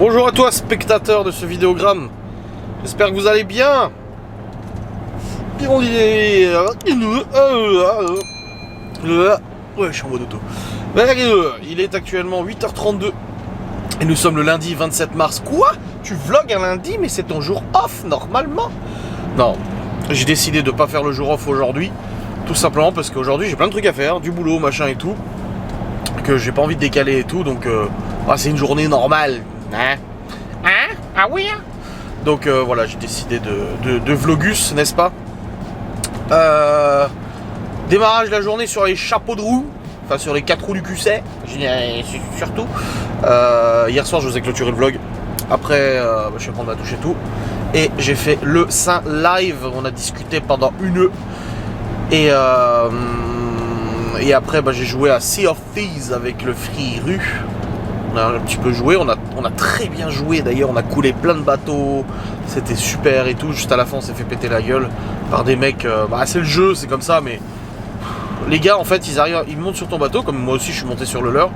Bonjour à toi spectateur de ce vidéogramme. J'espère que vous allez bien. Ouais, je suis en mode auto. Il est actuellement 8h32 et nous sommes le lundi 27 mars. Quoi? Tu vlogs un lundi mais c'est ton jour off normalement? Non, j'ai décidé de pas faire le jour off aujourd'hui. Tout simplement parce qu'aujourd'hui j'ai plein de trucs à faire, du boulot, machin et tout, que j'ai pas envie de décaler et tout, donc c'est une journée normale. Hein? Ah oui hein? Donc voilà, j'ai décidé de vlogus, n'est-ce pas? Démarrage de la journée sur les chapeaux de roue, enfin sur les 4 roues du QC, surtout. Hier soir je vous ai clôturé le vlog. Après je vais prendre ma douche et tout. Et j'ai fait le Saint live, on a discuté pendant une heure. Et après j'ai joué à Sea of Thieves avec le Free Ru. On a un petit peu joué, on a très bien joué d'ailleurs, on a coulé plein de bateaux, c'était super et tout. Juste à la fin on s'est fait péter la gueule par des mecs, c'est le jeu, c'est comme ça, mais les gars en fait ils montent sur ton bateau, comme moi aussi je suis monté sur le leur,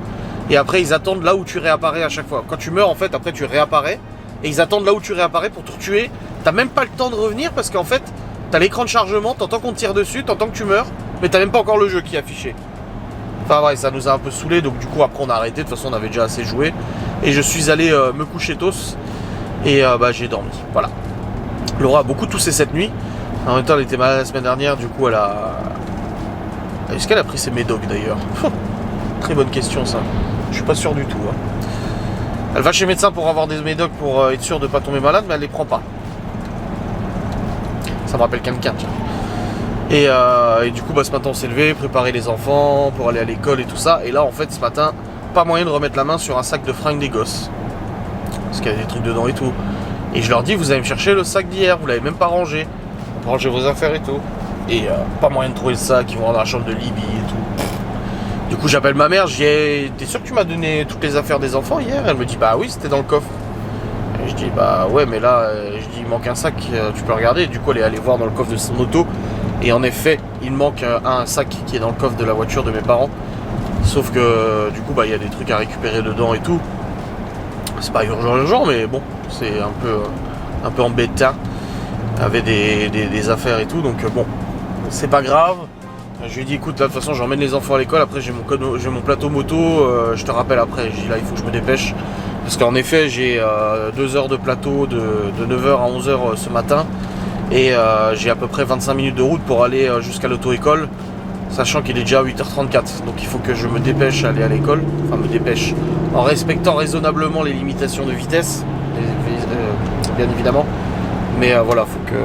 et après ils attendent là où tu réapparais à chaque fois. Quand tu meurs en fait, après tu réapparais, et ils attendent là où tu réapparais pour te tuer. T'as même pas le temps de revenir parce qu'en fait t'as l'écran de chargement, t'entends qu'on te tire dessus, t'entends que tu meurs, mais t'as même pas encore le jeu qui est affiché. Enfin ouais, ça nous a un peu saoulé, donc du coup après on a arrêté, de toute façon on avait déjà assez joué. Et je suis allé me coucher tôt, et j'ai dormi, voilà. Laura a beaucoup toussé cette nuit, en même temps elle était malade la semaine dernière, du coup elle a... Est-ce qu'elle a pris ses médocs d'ailleurs? Très bonne question ça, je suis pas sûr du tout. Elle va chez le médecin pour avoir des médocs pour être sûre de pas tomber malade, mais elle les prend pas. Ça me rappelle quelqu'un, tiens. Et du coup ce matin on s'est levé, préparer les enfants pour aller à l'école et tout ça. Et là en fait ce matin, pas moyen de remettre la main sur un sac de fringues des gosses, parce qu'il y a des trucs dedans et tout. Et je leur dis, vous allez me chercher le sac d'hier, vous l'avez même pas rangé, rangez vos affaires et tout. Et pas moyen de trouver le sac, ils vont dans la chambre de Libye et tout. Du coup j'appelle ma mère, je dis, t'es sûr que tu m'as donné toutes les affaires des enfants hier? Elle me dit, bah oui, c'était dans le coffre. Et je dis, bah ouais, mais là je dis, il manque un sac, tu peux regarder. Et du coup elle est allée voir dans le coffre de son auto. Et en effet, il manque un sac qui est dans le coffre de la voiture de mes parents. Sauf que du coup, il y a des trucs à récupérer dedans et tout. C'est pas urgent, mais bon, c'est un peu embêtant. Il y avait des affaires et tout, donc bon, c'est pas grave. Je lui ai dit, écoute, là, de toute façon, j'emmène les enfants à l'école. Après, j'ai mon plateau moto. Je te rappelle après. Je dis, là, il faut que je me dépêche. Parce qu'en effet, j'ai 2 heures de plateau de 9h à 11h ce matin. Et j'ai à peu près 25 minutes de route pour aller jusqu'à l'auto-école, sachant qu'il est déjà 8h34. Donc il faut que je me dépêche à aller à l'école, enfin me dépêche, en respectant raisonnablement les limitations de vitesse, bien évidemment. Mais voilà, faut que...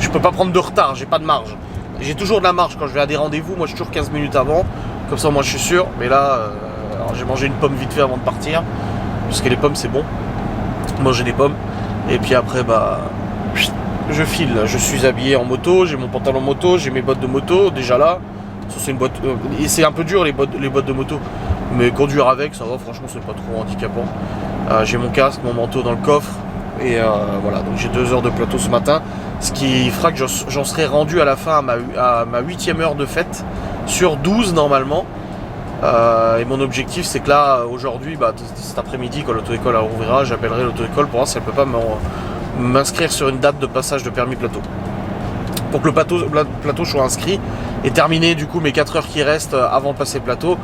Je peux pas prendre de retard, j'ai pas de marge. J'ai toujours de la marge quand je vais à des rendez-vous, moi je suis toujours 15 minutes avant, comme ça moi je suis sûr. Mais là, j'ai mangé une pomme vite fait avant de partir, parce que les pommes c'est bon, manger des pommes. Et puis après je file, je suis habillé en moto, j'ai mon pantalon moto, j'ai mes bottes de moto, déjà là, ça c'est une boîte, et c'est un peu dur les bottes de moto, mais conduire avec, ça va, franchement c'est pas trop handicapant. J'ai mon casque, mon manteau dans le coffre, et voilà, donc j'ai 2 heures de plateau ce matin, ce qui fera que j'en serai rendu à la fin à ma 8e heure de fête, sur 12 normalement. Et mon objectif c'est que là, aujourd'hui, cet après-midi, quand l'auto-école ouvrira, j'appellerai l'auto-école pour voir si elle peut pas m'inscrire sur une date de passage de permis plateau, pour que le plateau soit inscrit et terminé du coup mes 4 heures qui restent avant de passer le plateau.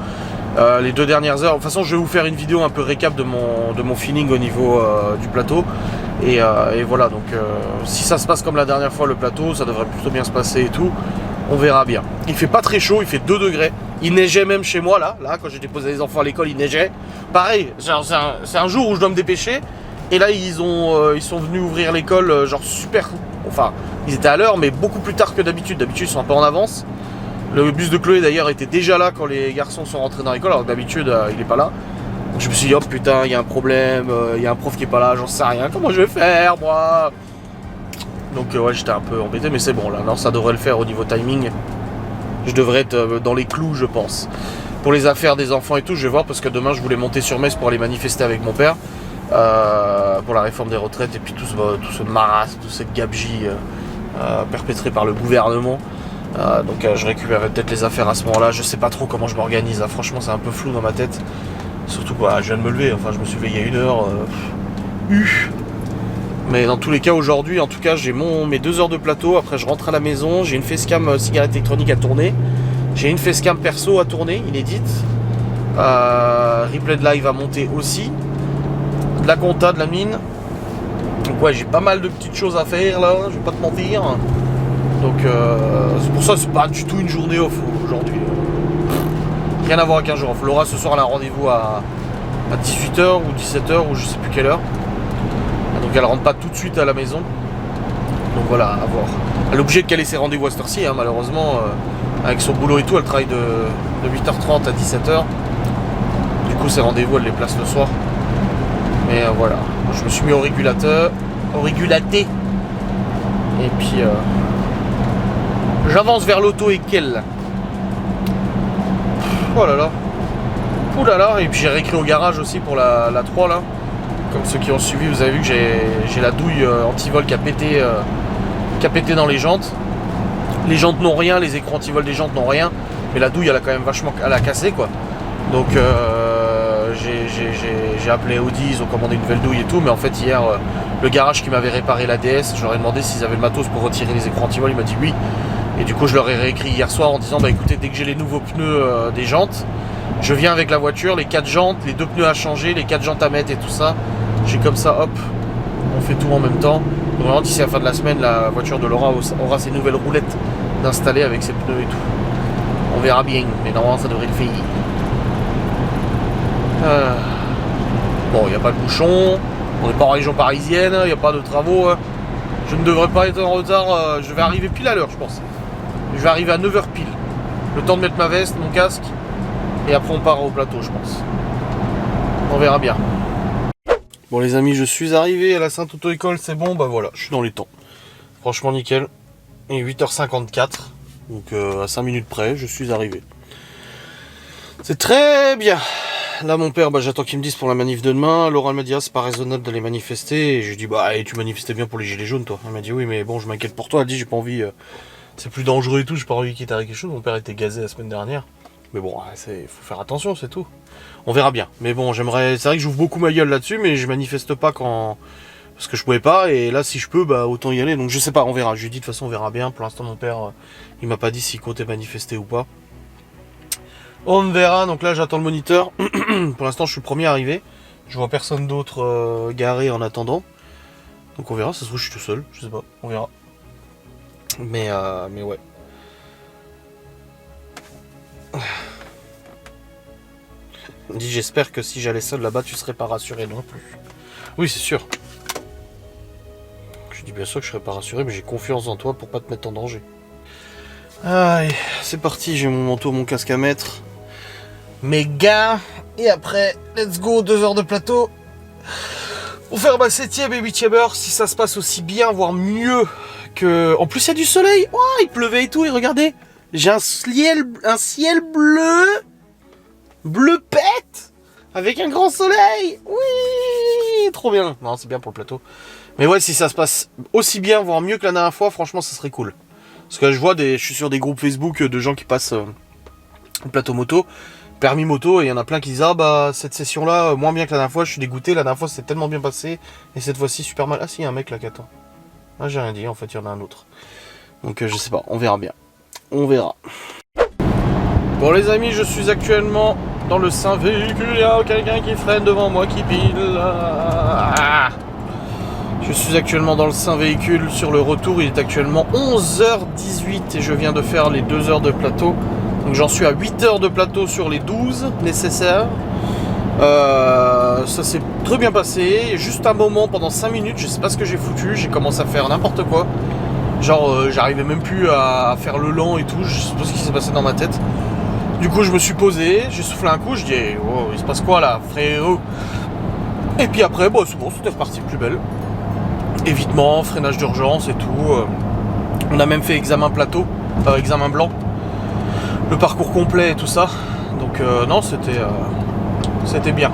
Les 2 dernières heures, de toute façon je vais vous faire une vidéo un peu récap de mon feeling au niveau du plateau, et voilà, donc si ça se passe comme la dernière fois le plateau, ça devrait plutôt bien se passer et tout, on verra bien. Il fait pas très chaud, il fait 2 degrés, il neigeait même chez moi là quand j'ai déposé les enfants à l'école, il neigeait pareil. C'est un jour où je dois me dépêcher. Et là ils sont venus ouvrir l'école genre super, enfin ils étaient à l'heure mais beaucoup plus tard que d'habitude. D'habitude ils sont un peu en avance. Le bus de Chloé d'ailleurs était déjà là quand les garçons sont rentrés dans l'école, alors d'habitude il est pas là. Donc je me suis dit, oh putain, il y a un problème, il y a un prof qui est pas là, j'en sais rien, comment je vais faire moi? Donc ouais, j'étais un peu embêté, mais c'est bon là, non, ça devrait le faire au niveau timing. Je devrais être dans les clous je pense. Pour les affaires des enfants et tout, je vais voir, parce que demain je voulais monter sur Metz pour aller manifester avec mon père. Pour la réforme des retraites et puis tout ce marasme, toute cette gabegie perpétrée par le gouvernement. Donc je récupérerai peut-être les affaires à ce moment-là. Je sais pas trop comment je m'organise, franchement c'est un peu flou dans ma tête. Surtout que je viens de me lever, enfin je me suis levé il y a 1 heure. Mais dans tous les cas aujourd'hui, en tout cas j'ai mes 2 heures de plateau, après je rentre à la maison, j'ai une facecam cigarette électronique à tourner, j'ai une facecam perso à tourner, inédite, replay de live à monter aussi, de la compta, de la mine, donc ouais j'ai pas mal de petites choses à faire là, je vais pas te mentir, donc c'est pour ça que c'est pas du tout une journée off aujourd'hui, rien à voir avec un jour off. Laura ce soir elle a rendez-vous à 18h ou 17h ou je sais plus quelle heure. Donc elle rentre pas tout de suite à la maison. Donc voilà, à voir. Elle est obligée de caler ses rendez-vous à cette heure-ci, hein, malheureusement. Avec son boulot et tout, elle travaille de 8h30 à 17h. Du coup ses rendez-vous elle les place le soir. Mais voilà. Je me suis mis au régulaté. Et puis j'avance vers l'auto et quelle. Oh là là. Ouh là là. Et puis j'ai réécrit au garage aussi pour la 3 là. Comme ceux qui ont suivi, vous avez vu que j'ai la douille anti-vol qui a pété dans les jantes. Les jantes n'ont rien, les écrans anti-vol des jantes n'ont rien, mais la douille elle a quand même vachement cassé quoi. Donc j'ai appelé Audi, ils ont commandé une nouvelle douille et tout, mais en fait hier le garage qui m'avait réparé la DS, je leur ai demandé s'ils avaient le matos pour retirer les écrans anti-vol, il m'a dit oui. Et du coup je leur ai réécrit hier soir en disant bah écoutez, dès que j'ai les nouveaux pneus des jantes, je viens avec la voiture, les 4 jantes, les 2 pneus à changer, les 4 jantes à mettre et tout ça. J'ai comme ça, hop, on fait tout en même temps. Donc vraiment d'ici la fin de la semaine, la voiture de Laura aura ses nouvelles roulettes d'installer avec ses pneus et tout. On verra bien, mais normalement ça devrait le faire. Bon, il n'y a pas de bouchon, on n'est pas en région parisienne, il n'y a pas de travaux. Je ne devrais pas être en retard, je vais arriver pile à l'heure je pense. Je vais arriver à 9h pile. Le temps de mettre ma veste, mon casque, et après on part au plateau je pense. On verra bien. Bon les amis, je suis arrivé à la Sainte-Auto-École, c'est bon, bah voilà, je suis dans les temps. Franchement nickel. Et 8h54, donc à 5 minutes près, je suis arrivé. C'est très bien. Là mon père, j'attends qu'il me dise pour la manif de demain. Laura m'a dit c'est pas raisonnable d'aller manifester. Et je lui dis tu manifestais bien pour les gilets jaunes toi. Elle m'a dit oui mais bon je m'inquiète pour toi. Elle dit j'ai pas envie, c'est plus dangereux et tout, j'ai pas envie qu'il t'arrive quelque chose. Mon père était gazé la semaine dernière. Mais bon, faut faire attention, c'est tout. On verra bien. Mais bon, c'est vrai que j'ouvre beaucoup ma gueule là-dessus, mais je manifeste pas parce que je pouvais pas. Et là, si je peux, autant y aller. Donc je sais pas, on verra. Je lui dis de toute façon, on verra bien. Pour l'instant, mon père, il m'a pas dit s'il comptait manifester ou pas. On verra. Donc là, j'attends le moniteur. Pour l'instant, je suis le premier arrivé. Je vois personne d'autre garé en attendant. Donc on verra. Ça se trouve, je suis tout seul. Je sais pas. On verra. Mais ouais. On dit j'espère que si j'allais seul là-bas tu serais pas rassuré non plus. Oui c'est sûr. Je dis bien sûr que je serais pas rassuré mais j'ai confiance en toi pour pas te mettre en danger. Allez c'est parti, j'ai mon manteau, mon casque à mettre, mes gars et après let's go, 2 heures de plateau pour faire ma 7ème et 8ème heure si ça se passe aussi bien voire mieux que... En plus il y a du soleil, oh, il pleuvait et tout et regardez, j'ai un ciel bleu pète avec un grand soleil. Oui, trop bien. Non, c'est bien pour le plateau. Mais ouais, si ça se passe aussi bien, voire mieux que la dernière fois, franchement, ça serait cool. Parce que je suis sur des groupes Facebook de gens qui passent au plateau moto, permis moto, et il y en a plein qui disent cette session-là, moins bien que la dernière fois, je suis dégoûté. La dernière fois, c'est tellement bien passé, et cette fois-ci, super mal. Ah si, il y a un mec là qui attend. Ah, j'ai rien dit, en fait, il y en a un autre. Donc, je sais pas, on verra bien. On verra. Bon les amis, je suis actuellement dans le saint véhicule, il y a quelqu'un qui freine devant moi qui pile. Je suis actuellement dans le saint véhicule sur le retour, il est actuellement 11h18 et je viens de faire les 2 heures de plateau. Donc j'en suis à 8 heures de plateau sur les 12 nécessaires. Ça s'est très bien passé, juste un moment pendant 5 minutes, je sais pas ce que j'ai foutu, j'ai commencé à faire n'importe quoi. Genre j'arrivais même plus à faire le lent et tout, je sais pas ce qui s'est passé dans ma tête. Du coup je me suis posé, j'ai soufflé un coup, je dis oh, il se passe quoi là frérot. Et puis après c'est bon, c'était reparti plus belle. Évitement, freinage d'urgence et tout. On a même fait examen plateau, examen blanc. Le parcours complet et tout ça. Donc non c'était bien.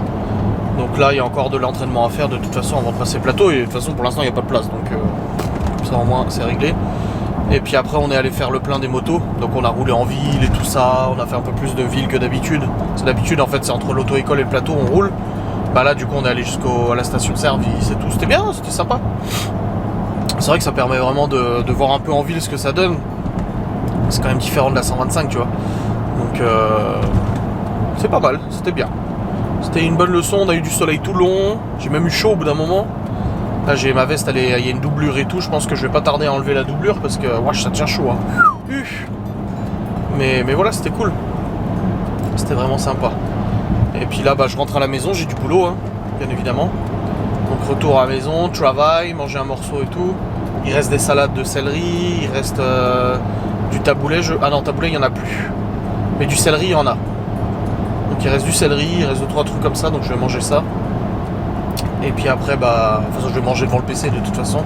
Donc là il y a encore de l'entraînement à faire de toute façon avant de passer plateau. Et de toute façon pour l'instant il n'y a pas de place. Donc ça au moins c'est réglé. Et puis après on est allé faire le plein des motos. Donc on a roulé en ville et tout ça. On a fait un peu plus de ville que d'habitude. Parce que d'habitude en fait c'est entre l'auto-école et le plateau on roule. Bah là du coup on est allé jusqu'à la station service et tout. C'était bien, c'était sympa. C'est vrai que ça permet vraiment de voir un peu en ville ce que ça donne. C'est quand même différent de la 125 tu vois. Donc c'est pas mal, c'était bien. C'était une bonne leçon, on a eu du soleil tout le long. J'ai même eu chaud au bout d'un moment. Là j'ai ma veste, il y a une doublure et tout. Je pense que je vais pas tarder à enlever la doublure parce que wesh, ça tient chaud hein. Mais voilà, c'était cool. C'était vraiment sympa. Et puis là bah, je rentre à la maison, j'ai du boulot hein, bien évidemment. Donc retour à la maison, travail, manger un morceau et tout. Il reste des salades de céleri, il reste du taboulet. Ah non, taboulet il n'y en a plus. Mais du céleri il y en a. Donc il reste du céleri, il reste 2-3 trucs comme ça, donc je vais manger ça. Et puis après bah, de toute façon je vais manger devant le PC de toute façon.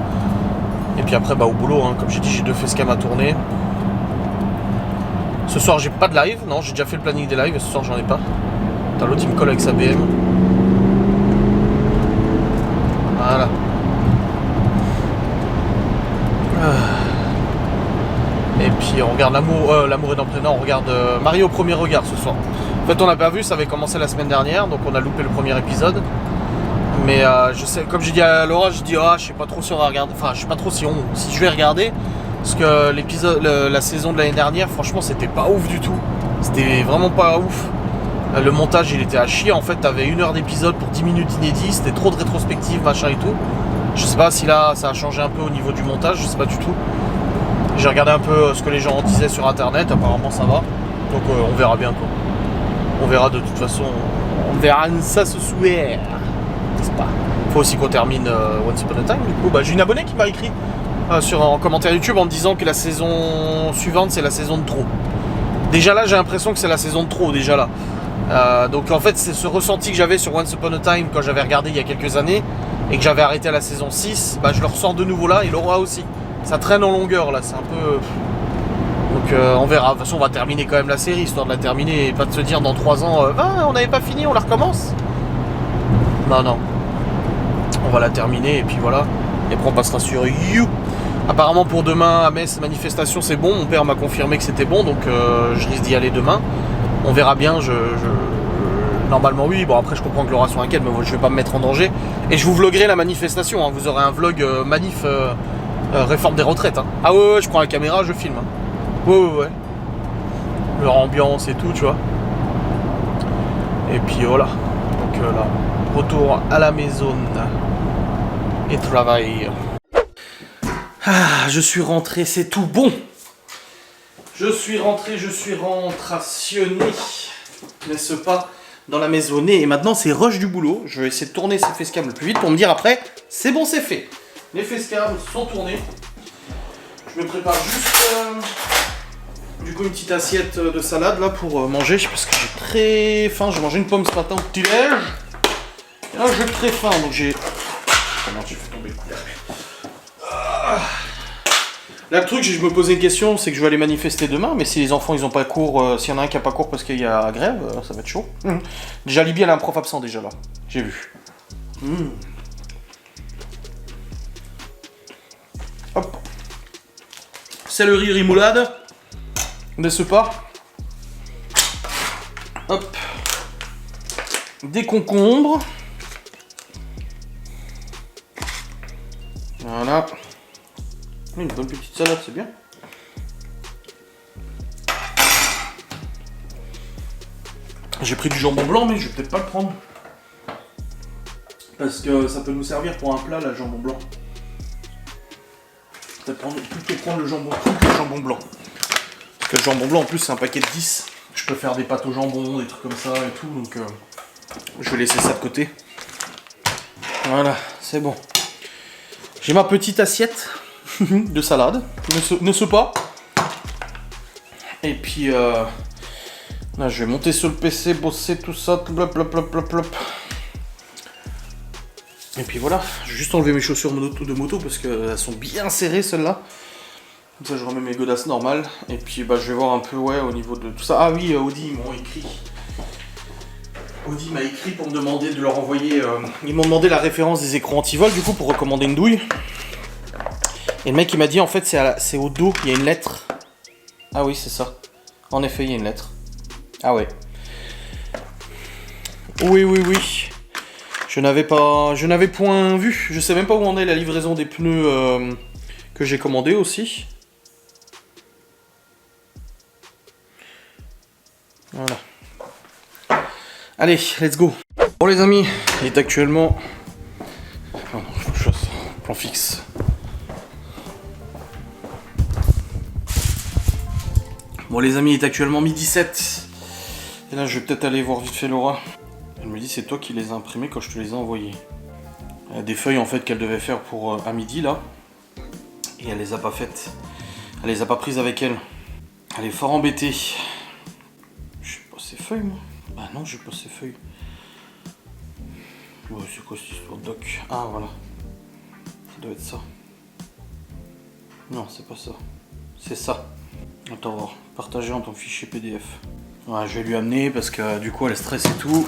Et puis après bah au boulot, hein. Comme j'ai dit j'ai 2 facecam à tourner. Ce soir j'ai pas de live, non j'ai déjà fait le planning des lives et ce soir j'en ai pas. T'as l'autre il me colle avec sa BM. Voilà. Et puis on regarde l'amour est dans le prénom, on regarde Marie au premier regard ce soir. En fait on n'a pas vu, ça avait commencé la semaine dernière, donc on a loupé le premier épisode. Mais je sais, comme j'ai dit à Laura, je dis je sais pas trop si on va regarder, enfin je sais pas trop si je vais regarder. Parce que l'épisode, la saison de l'année dernière, franchement c'était pas ouf du tout. C'était vraiment pas ouf. Le montage il était à chier, en fait t'avais 1 heure d'épisode pour 10 minutes inédits, c'était trop de rétrospectives machin et tout. Je sais pas si là ça a changé un peu au niveau du montage, je sais pas du tout. J'ai regardé un peu ce que les gens en disaient sur internet, apparemment ça va. Donc on verra bien quoi. On verra de toute façon, on verra ça ce soir, n'est-ce pas? Faut aussi qu'on termine Once Upon a Time. Du coup, bah, j'ai une abonnée qui m'a écrit en commentaire YouTube en me disant que la saison suivante c'est la saison de trop. Déjà là j'ai l'impression que c'est la saison de trop déjà là. Donc en fait c'est ce ressenti que j'avais sur Once Upon a Time quand j'avais regardé il y a quelques années et que j'avais arrêté à la saison 6, bah, je le ressens de nouveau là et Laura aussi. Ça traîne en longueur là, c'est un peu... Donc on verra, de toute façon on va terminer quand même la série, histoire de la terminer et pas de se dire dans 3 ans on n'avait pas fini, on la recommence. Non, on va la terminer et puis voilà, et après on passera sur You. Apparemment pour demain à Metz, manifestation c'est bon, mon père m'a confirmé que c'était bon, donc je risque d'y aller demain. On verra bien, normalement oui, bon après je comprends que Laura soit inquiète, mais je vais pas me mettre en danger. Et je vous vloguerai la manifestation, hein. Vous aurez un vlog manif... réforme des retraites hein. Ah ouais, je prends la caméra, je filme hein. Ouais. Leur ambiance et tout, tu vois. Et puis voilà. Donc là, retour à la maison et travail. Je suis rentré, c'est tout bon. Je suis rentrationné, n'est-ce pas, dans la maisonnée. Et maintenant c'est rush du boulot. Je vais essayer de tourner ces facecams le plus vite pour me dire après, c'est bon, c'est fait. Les facecams sont tournés. Je me prépare juste du coup une petite assiette de salade là pour manger parce que j'ai très faim. J'ai mangé une pomme ce matin au petit déj. Et là j'ai très faim donc j'ai... Comment j'ai fait tomber le couvercle. Là le truc, je me posais une question, c'est que je vais aller manifester demain, mais si les enfants ils ont pas cours, s'il y en a un qui a pas cours parce qu'il y a grève, ça va être chaud. Déjà Libye elle a un prof absent déjà là, j'ai vu. Hop. Céleri rimoulade. N'est-ce pas? Hop. Des concombres. Voilà. Une bonne petite salade, c'est bien. J'ai pris du jambon blanc, mais je vais peut-être pas le prendre. Parce que ça peut nous servir pour un plat, là, le jambon blanc. Plutôt prendre le jambon cru que le jambon blanc. Parce que le jambon blanc en plus c'est un paquet de 10. Je peux faire des pâtes au jambon, des trucs comme ça et tout, donc je vais laisser ça de côté. Voilà, c'est bon. J'ai ma petite assiette de salade, ne pas. Et puis là je vais monter sur le PC, bosser tout ça, plop. Et puis voilà, je vais juste enlever mes chaussures de moto parce qu'elles sont bien serrées celles-là. Comme ça je remets mes godasses normales. Et puis bah, je vais voir un peu au niveau de tout ça. Ah oui, Audi ils m'ont écrit. Audi m'a écrit pour me demander de leur envoyer... ils m'ont demandé la référence des écrans anti-vol du coup pour recommander une douille. Et le mec il m'a dit en fait c'est au dos, il y a une lettre. Ah oui c'est ça. En effet il y a une lettre. Ah ouais. Oui. Je n'avais point vu. Je sais même pas où en est la livraison des pneus que j'ai commandé aussi. Voilà. Allez, let's go. Bon les amis, il est actuellement... Oh non, faut que je fasse plan fixe. Bon les amis, il est actuellement 12h07. Et là je vais peut-être aller voir vite fait Laura. Elle me dit c'est toi qui les as imprimés quand je te les ai envoyés. Elle a des feuilles en fait qu'elle devait faire pour à midi là. Et elle les a pas faites. Elle les a pas prises avec elle. Elle est fort embêtée. Je sais pas ces feuilles moi. Bah non j'ai pas ces feuilles. Ouais, c'est quoi cette histoire de doc? Ah voilà. Ça doit être ça. Non c'est pas ça. C'est ça. Attends voir. Partager en ton fichier PDF. Ouais, je vais lui amener parce que du coup elle stresse et tout.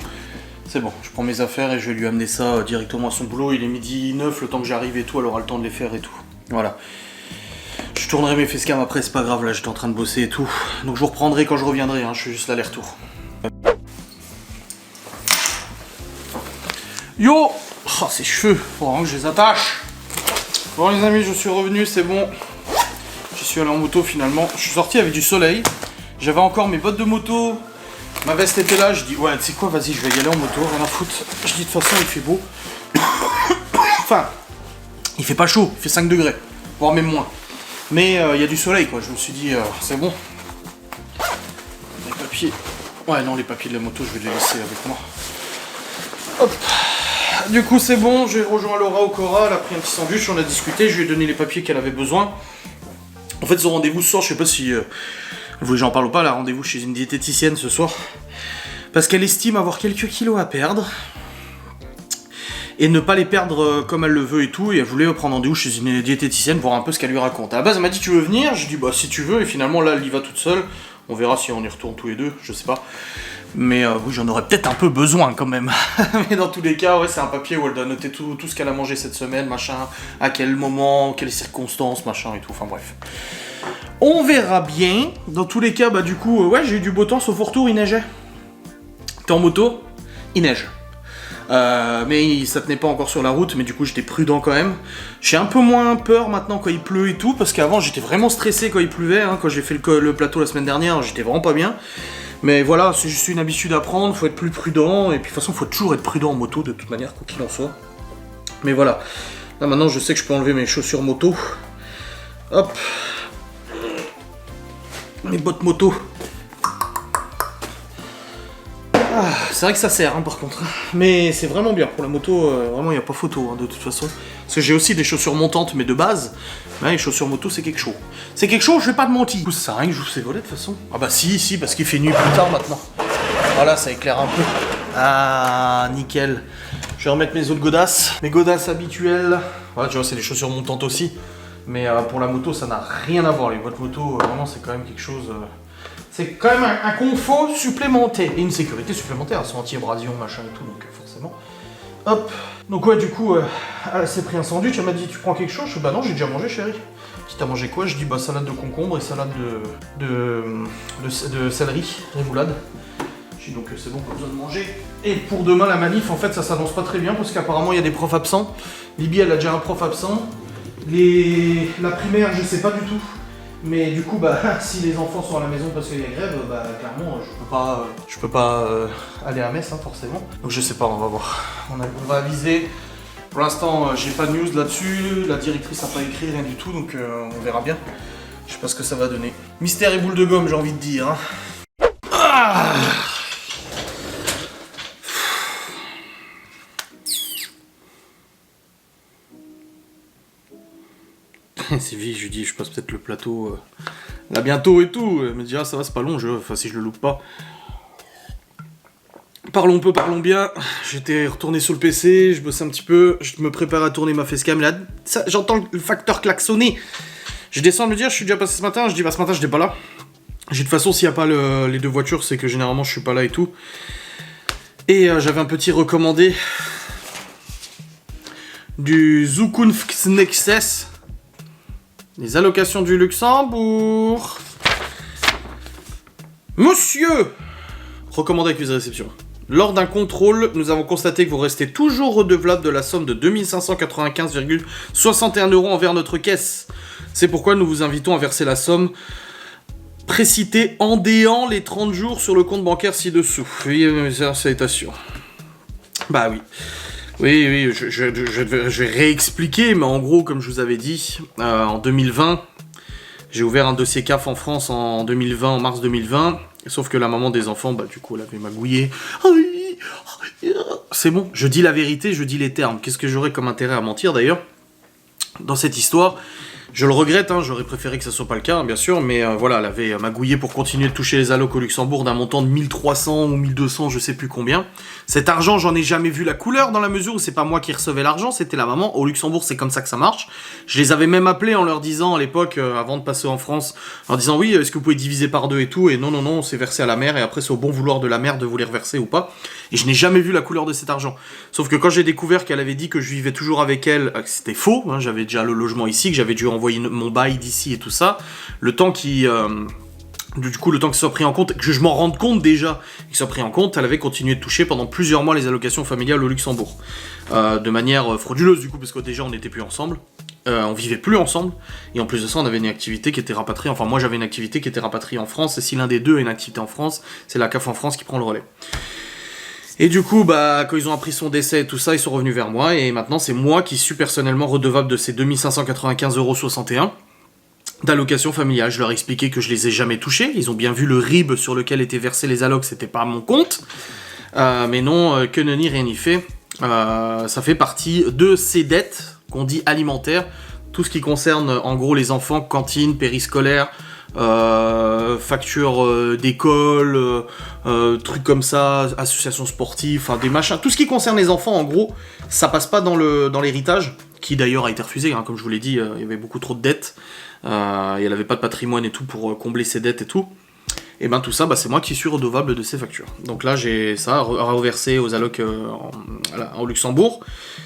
C'est bon, je prends mes affaires et je vais lui amener ça directement à son boulot. Il est 12h09, le temps que j'arrive et tout, elle aura le temps de les faire et tout. Voilà. Je tournerai mes facecam après, c'est pas grave, là j'étais en train de bosser et tout. Donc je vous reprendrai quand je reviendrai, hein, je fais juste l'aller-retour. Yo! Oh, ces cheveux, faut vraiment que je les attache. Bon les amis, je suis revenu, c'est bon. Je suis allé en moto finalement. Je suis sorti avec du soleil. J'avais encore mes bottes de moto. Ma veste était là, je dis ouais tu sais quoi vas-y je vais y aller en moto, rien à foutre. Je dis de toute façon il fait beau. Enfin, il fait pas chaud, il fait 5 degrés, voire même moins. Mais il y a du soleil quoi, je me suis dit c'est bon. Les papiers. Ouais non les papiers de la moto je vais les laisser avec moi. Hop. Du coup c'est bon, j'ai rejoint Laura au Cora, elle a pris un petit sandwich, on a discuté, je lui ai donné les papiers qu'elle avait besoin. En fait son rendez-vous ce soir, je sais pas si... vous voulez que j'en parle ou pas, là, rendez-vous chez une diététicienne ce soir. Parce qu'elle estime avoir quelques kilos à perdre. Et ne pas les perdre comme elle le veut et tout. Et elle voulait prendre rendez-vous chez une diététicienne pour voir un peu ce qu'elle lui raconte. À la base, elle m'a dit tu veux venir? Je dis bah si tu veux. Et finalement, là, elle y va toute seule. On verra si on y retourne tous les deux, je sais pas. Mais oui, j'en aurais peut-être un peu besoin quand même. Mais dans tous les cas, ouais, c'est un papier où elle doit noter tout ce qu'elle a mangé cette semaine, machin. À quel moment, quelles circonstances, machin et tout. Enfin bref. On verra bien. Dans tous les cas, bah du coup, ouais, j'ai eu du beau temps, sauf au retour, il neigeait. T'es en moto, il neige. Mais ça tenait pas encore sur la route, mais du coup j'étais prudent quand même. J'ai un peu moins peur maintenant quand il pleut et tout, parce qu'avant j'étais vraiment stressé quand il pleuvait, hein, quand j'ai fait le plateau la semaine dernière, j'étais vraiment pas bien. Mais voilà, c'est juste une habitude à prendre, faut être plus prudent, et puis de toute façon faut toujours être prudent en moto de toute manière, quoi qu'il en soit. Mais voilà, là maintenant je sais que je peux enlever mes chaussures moto. Hop. Mes bottes moto. Ah, c'est vrai que ça sert hein, par contre. Mais c'est vraiment bien pour la moto, vraiment il n'y a pas photo hein, de toute façon. Parce que j'ai aussi des chaussures montantes mais de base. Mais les chaussures moto c'est quelque chose. C'est quelque chose, je vais pas te mentir. Du coup ça sert à rien que je joue ces volets de toute façon. Ah bah si, parce qu'il fait nuit plus tard maintenant. Voilà, ça éclaire un peu. Ah, nickel. Je vais remettre mes autres godasses. Mes godasses habituelles. Voilà, tu vois, c'est des chaussures montantes aussi. Mais pour la moto, ça n'a rien à voir. Les boîtes moto, vraiment, c'est quand même quelque chose... c'est quand même un confort supplémentaire. Et une sécurité supplémentaire. Elles sont anti-abrasion, machin et tout, donc forcément. Hop. Donc ouais, du coup, elle s'est pris un sandwich. Elle m'a dit, tu prends quelque chose? Je dis, bah non, j'ai déjà mangé, chérie. Si t'as mangé quoi? Je dis, bah salade de concombre et salade de céleri, rémoulade. Je dis, donc c'est bon, pas besoin de manger. Et pour demain, la manif, en fait, ça s'annonce pas très bien parce qu'apparemment, il y a des profs absents. Libye, elle a déjà un prof absent. La primaire, je sais pas du tout. Mais du coup, bah, si les enfants sont à la maison parce qu'il y a grève, bah, clairement, je peux pas aller à Metz, hein, forcément. Donc je sais pas, on va voir. On va aviser. Pour l'instant, j'ai pas de news là-dessus. La directrice n'a pas écrit, rien du tout, donc on verra bien. Je sais pas ce que ça va donner. Mystère et boule de gomme, j'ai envie de dire. Hein. Ah c'est vite, je lui dis, je passe peut-être le plateau là bientôt et tout. Elle me dit, ah ça va, c'est pas long, enfin si je le loupe pas. Parlons peu, parlons bien. J'étais retourné sur le PC, je bossais un petit peu, je me prépare à tourner ma facecam. Là, j'entends le facteur klaxonner. Je descends de me dire, je suis déjà passé ce matin. Je dis, bah ce matin, je n'étais pas là. J'ai de toute façon, s'il n'y a pas les deux voitures, c'est que généralement, je suis pas là et tout. Et j'avais un petit recommandé du Zukunft Nexus. Les allocations du Luxembourg. Monsieur, recommandé accusé de réception. Lors d'un contrôle, nous avons constaté que vous restez toujours redevable de la somme de 2595,61 € envers notre caisse. C'est pourquoi nous vous invitons à verser la somme précitée en déant les 30 jours sur le compte bancaire ci-dessous. Veuillez me faire salutation. Bah oui. Oui, je vais réexpliquer, mais en gros, comme je vous avais dit, en 2020, j'ai ouvert un dossier CAF en France en 2020, en mars 2020, sauf que la maman des enfants, bah du coup, elle avait magouillé. C'est bon, je dis la vérité, je dis les termes. Qu'est-ce que j'aurais comme intérêt à mentir, d'ailleurs, dans cette histoire? Je le regrette, hein, j'aurais préféré que ça soit pas le cas, hein, bien sûr, mais voilà, elle avait magouillé pour continuer de toucher les allocs au Luxembourg d'un montant de 1300 ou 1200, je sais plus combien. Cet argent, j'en ai jamais vu la couleur dans la mesure où c'est pas moi qui recevais l'argent, c'était la maman. Au Luxembourg, c'est comme ça que ça marche. Je les avais même appelés en leur disant, à l'époque, avant de passer en France, en disant oui, est-ce que vous pouvez diviser par deux et tout, et non, c'est versé à la mère, et après c'est au bon vouloir de la mère de vous les reverser ou pas. Et je n'ai jamais vu la couleur de cet argent. Sauf que quand j'ai découvert qu'elle avait dit que je vivais toujours avec elle, c'était faux, hein, j'avais déjà le logement ici, que j'avais dû envoyer mon bail d'ici et tout ça, le temps qui... Du coup, le temps que ça soit pris en compte, que je m'en rende compte déjà, que ça soit pris en compte, elle avait continué de toucher pendant plusieurs mois les allocations familiales au Luxembourg. De manière frauduleuse du coup, parce que déjà on n'était plus ensemble, on vivait plus ensemble, et en plus de ça on avait une activité qui était rapatriée, enfin moi j'avais une activité qui était rapatriée en France, et si l'un des deux a une activité en France, c'est la CAF en France qui prend le relais. Et du coup, bah, quand ils ont appris son décès et tout ça, ils sont revenus vers moi, et maintenant c'est moi qui suis personnellement redevable de ces 2595,61 € d'allocation familiale. Je leur ai expliqué que je les ai jamais touchés, ils ont bien vu le RIB sur lequel étaient versés les allocs, c'était pas mon compte, mais non, que nenni, rien n'y fait. Ça fait partie de ces dettes qu'on dit alimentaires, tout ce qui concerne en gros les enfants, cantine, périscolaire, factures d'école, trucs comme ça, associations sportives, enfin des machins, tout ce qui concerne les enfants en gros, ça passe pas dans l'héritage, qui d'ailleurs a été refusé, hein, comme je vous l'ai dit, il y avait beaucoup trop de dettes, et elle avait pas de patrimoine et tout pour combler ses dettes et tout. Et ben tout ça, bah, c'est moi qui suis redevable de ces factures. Donc là, j'ai ça à reverser aux allocs au Luxembourg.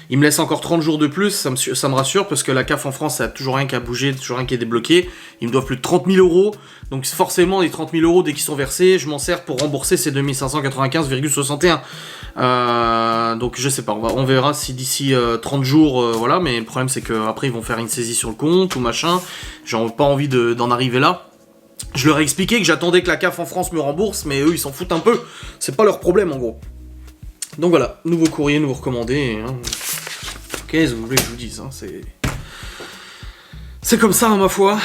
Il me laisse encore 30 jours de plus, ça me rassure, parce que la CAF en France, ça a toujours rien qui a bougé, toujours rien qui est débloqué. Ils me doivent plus de 30 000 €. Donc forcément, les 30 000 €, dès qu'ils sont versés, je m'en sers pour rembourser ces 2595,61 €. Donc je sais pas, on verra si d'ici 30 jours, voilà. Mais le problème, c'est qu'après, ils vont faire une saisie sur le compte ou machin. J'ai pas envie d'en arriver là. Je leur ai expliqué que j'attendais que la CAF en France me rembourse, mais eux ils s'en foutent un peu, c'est pas leur problème en gros. Donc voilà, nouveau courrier, nouveau recommandé. Hein. Qu'est-ce que vous voulez que je vous dise, hein, c'est comme ça, hein, ma foi.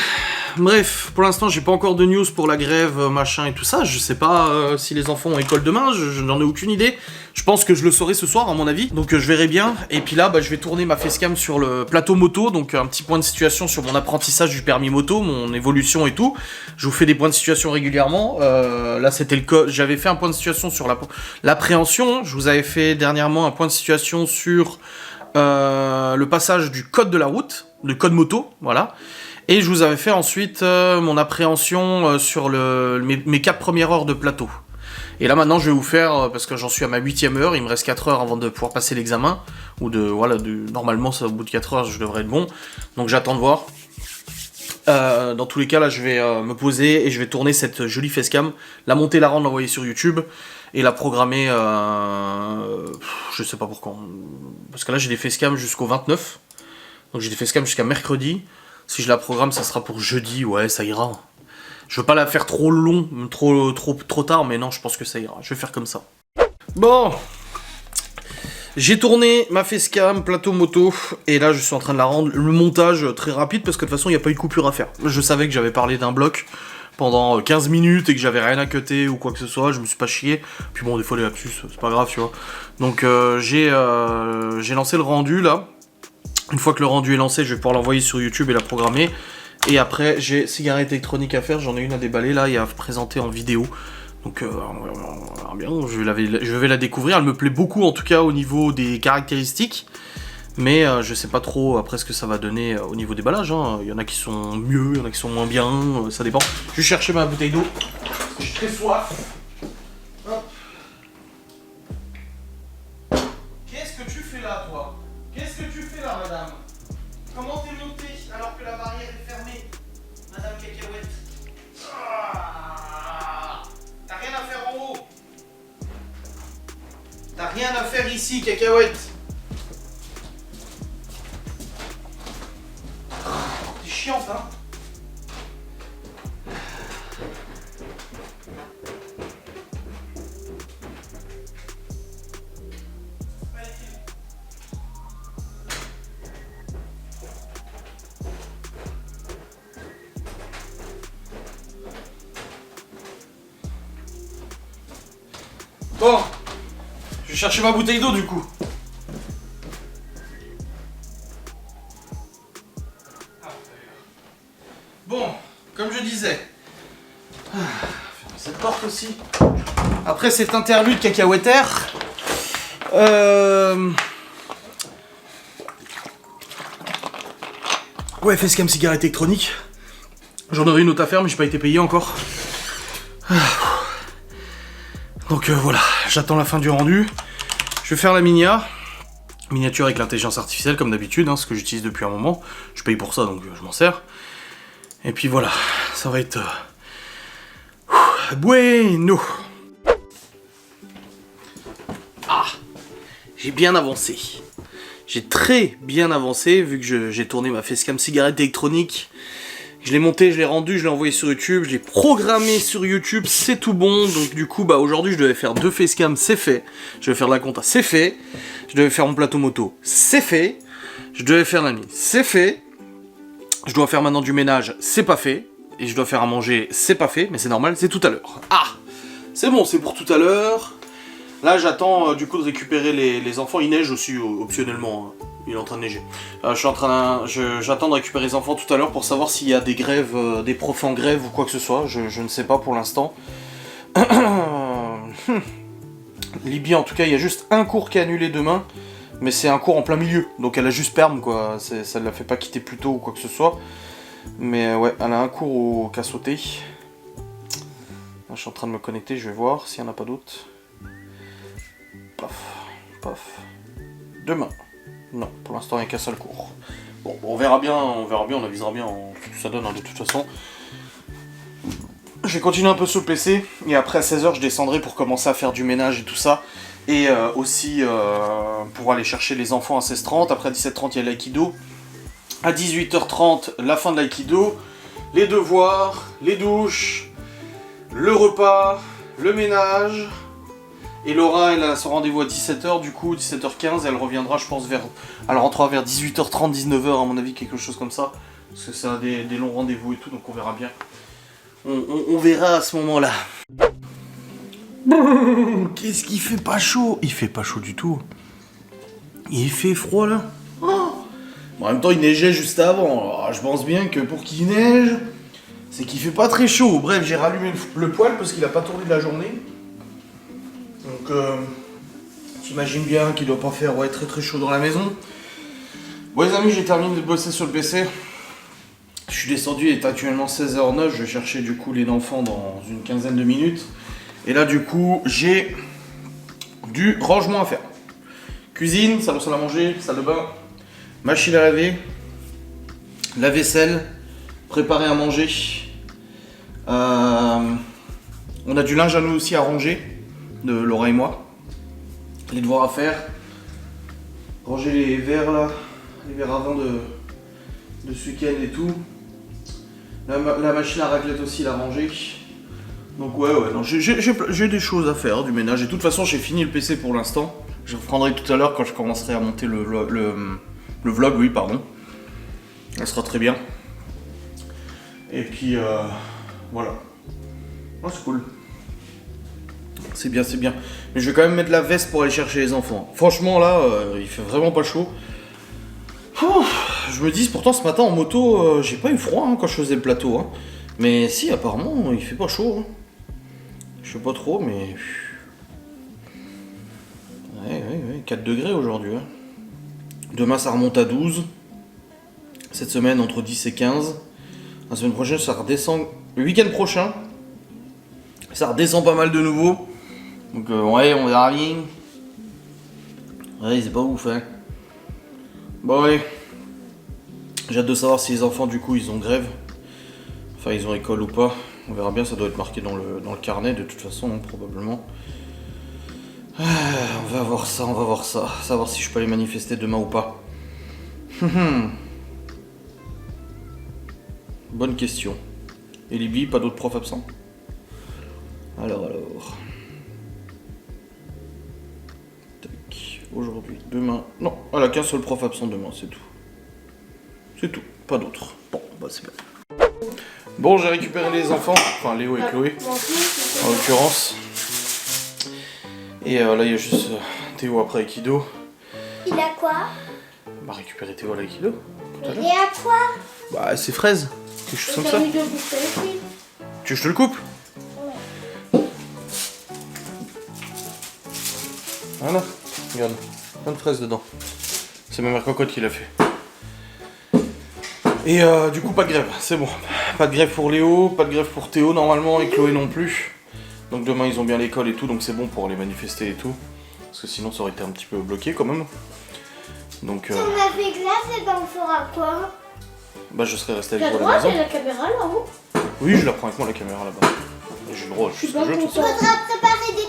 Bref, pour l'instant j'ai pas encore de news pour la grève, machin et tout ça. Je sais pas si les enfants ont école demain, je n'en ai aucune idée. Je pense que je le saurai ce soir à mon avis, donc je verrai bien. Et puis là, bah, je vais tourner ma facecam sur le plateau moto, donc un petit point de situation sur mon apprentissage du permis moto, mon évolution et tout. Je vous fais des points de situation régulièrement. Là c'était le cas, j'avais fait un point de situation sur l'appréhension. Je vous avais fait dernièrement un point de situation sur le passage du code de la route, le code moto, voilà. Et je vous avais fait ensuite mon appréhension sur mes 4 premières heures de plateau. Et là maintenant je vais vous faire, parce que j'en suis à ma 8ème heure, il me reste 4 heures avant de pouvoir passer l'examen. Normalement ça, au bout de 4 heures je devrais être bon. Donc j'attends de voir. Dans tous les cas là je vais me poser et je vais tourner cette jolie facecam, la monter, la rendre, l'envoyer sur YouTube. Et la programmer, je sais pas pour quand. Parce que là j'ai des facecams jusqu'au 29. Donc j'ai des facecams jusqu'à mercredi. Si je la programme, ça sera pour jeudi, ouais, ça ira. Je veux pas la faire trop long, trop tard, mais non, je pense que ça ira. Je vais faire comme ça. Bon, j'ai tourné ma facecam, plateau moto, et là je suis en train de la rendre. Le montage très rapide, parce que de toute façon, il n'y a pas eu de coupure à faire. Je savais que j'avais parlé d'un bloc pendant 15 minutes et que j'avais rien à cutter ou quoi que ce soit, je me suis pas chié. Puis bon, des fois les lapsus, c'est pas grave, tu vois. Donc j'ai lancé le rendu là. Une fois que le rendu est lancé, je vais pouvoir l'envoyer sur YouTube et la programmer. Et après, j'ai cigarette électronique à faire, j'en ai une à déballer là et à présenter en vidéo. Donc bien, je vais la découvrir, elle me plaît beaucoup en tout cas au niveau des caractéristiques. Mais je sais pas trop après ce que ça va donner au niveau déballage. Hein. Il y en a qui sont mieux, il y en a qui sont moins bien, ça dépend. Je vais chercher ma bouteille d'eau, j'ai très soif. Hop. Qu'est-ce que tu fais là, toi? Qu'est-ce que tu fais là, madame? Comment t'es montée alors que la barrière est fermée? ici, cacahuète. C'est chiant, hein. Bon, je vais chercher ma bouteille d'eau du coup. Bon, comme je disais, ferme cette porte aussi. Après cet interlude cacahuétaire, ouais, facecam cigarette électronique. J'en aurais une autre à faire, mais j'ai pas été payé encore. Donc voilà, j'attends la fin du rendu. Je vais faire la miniature avec l'intelligence artificielle comme d'habitude, hein, ce que j'utilise depuis un moment. Je paye pour ça, donc je m'en sers. Et puis voilà, ça va être bueno. Ah, j'ai bien avancé. J'ai très bien avancé vu que j'ai tourné ma facecam cigarette électronique. Je l'ai monté, je l'ai rendu, je l'ai envoyé sur YouTube, je l'ai programmé sur YouTube, c'est tout bon. Donc du coup, bah aujourd'hui, je devais faire 2 facecams, c'est fait. Je devais faire de la compta, c'est fait. Je devais faire mon plateau moto, c'est fait. Je devais faire la nuit, c'est fait. Je dois faire maintenant du ménage, c'est pas fait. Et je dois faire à manger, c'est pas fait, mais c'est normal, c'est tout à l'heure. Ah, c'est bon, c'est pour tout à l'heure. Là, j'attends du coup de récupérer les enfants. Il neige aussi, optionnellement. Hein. Il est en train de neiger. J'attends de récupérer les enfants tout à l'heure pour savoir s'il y a des grèves, des profs en grève ou quoi que ce soit. Je ne sais pas pour l'instant. Libye, en tout cas, il y a juste un cours qui est annulé demain. Mais c'est un cours en plein milieu. Donc elle a juste perm, quoi. Ça ne la fait pas quitter plus tôt ou quoi que ce soit. Mais ouais, elle a un cours qui a sauté. Là, je suis en train de me connecter, je vais voir s'il n'y en a pas d'autres. Paf, paf. Demain. Non, pour l'instant, il n'y a qu'un seul cours. Bon, on verra bien, on avisera bien ce que ça donne, hein, de toute façon. Je vais continuer un peu sur le PC, et après à 16h, je descendrai pour commencer à faire du ménage et tout ça. Et aussi pour aller chercher les enfants à 16h30. Après à 17h30, il y a l'aïkido. À 18h30, la fin de l'aïkido. Les devoirs, les douches, le repas, le ménage. Et Laura, elle a son rendez-vous à 17h, du coup, 17h15, elle reviendra, je pense, elle rentrera vers 18h30, 19h, à mon avis, quelque chose comme ça. Parce que ça a des longs rendez-vous et tout, donc on verra bien. On verra à ce moment-là. Qu'est-ce qu'il fait pas chaud? Il fait pas chaud du tout. Il fait froid, là. Oh, en même temps, il neigeait juste avant. Alors, je pense bien que pour qu'il neige, c'est qu'il fait pas très chaud. Bref, j'ai rallumé le poêle parce qu'il a pas tourné de la journée. Donc, t'imagines bien qu'il doit pas faire très très chaud dans la maison. Bon les amis, j'ai terminé de bosser sur le PC. Je suis descendu, il est actuellement 16h09. Je vais chercher du coup les enfants dans une quinzaine de minutes. Et là du coup, j'ai du rangement à faire. Cuisine, salle à manger, salle de bain, machine à laver, la vaisselle, préparer à manger. On a du linge à nous aussi à ranger. De Laura et moi, les devoirs à faire, ranger les verres là, les verres avant de ce week-end et tout, la machine à raclette aussi la ranger. Donc ouais non, j'ai des choses à faire, du ménage, et de toute façon j'ai fini le PC pour l'instant. Je reprendrai tout à l'heure quand je commencerai à monter le vlog, oui pardon, ça sera très bien. Et puis voilà, oh, c'est cool. C'est bien, c'est bien. Mais je vais quand même mettre la veste pour aller chercher les enfants. Franchement, là, il fait vraiment pas chaud. Je me dis, pourtant, ce matin en moto, j'ai pas eu froid quand je faisais le plateau. Hein. Mais si, apparemment, il fait pas chaud. Hein. Je sais pas trop, mais... Ouais, 4 degrés aujourd'hui. Hein. Demain, ça remonte à 12. Cette semaine, entre 10 et 15. La semaine prochaine, ça redescend... Le week-end prochain, ça redescend pas mal de nouveau. Donc ouais, on verra bien. Ouais, c'est pas ouf, hein. Bon ouais. J'ai hâte de savoir si les enfants, du coup, ils ont grève. Enfin, ils ont école ou pas. On verra bien, ça doit être marqué dans le carnet, de toute façon, hein, probablement. On va voir ça, on va voir ça. Savoir si je peux aller manifester demain ou pas. Bonne question. Et Libye, pas d'autres profs absents? Alors. Tac. Aujourd'hui, demain. Non, elle a qu'un seul prof absent demain, c'est tout. C'est tout, pas d'autres. Bon, bah c'est bien. Bon, j'ai récupéré les enfants, enfin Léo et Chloé, en l'occurrence. Et là, il y a juste Théo après Aikido. Il a quoi? Bah, récupérer Théo à l'Aikido. Il est à quoi? Bah, c'est fraises. Quelque chose comme ça. Tu veux que je te le coupe? Voilà, regarde, plein de fraises dedans. C'est ma mère cocotte qui l'a fait. Et du coup, pas de grève, c'est bon. Pas de grève pour Léo, pas de grève pour Théo normalement, et Chloé non plus. Donc demain, ils ont bien l'école et tout, donc c'est bon pour aller manifester et tout. Parce que sinon, ça aurait été un petit peu bloqué quand même. Donc, si on a fait glace, et ben on fera quoi? Bah, je serais resté avec vous à la maison. J'ai la caméra là-haut? Oui, je la prends avec moi la caméra là-bas. J'ai le droit, je suis pas jeu, tout ça. Faudra préparer des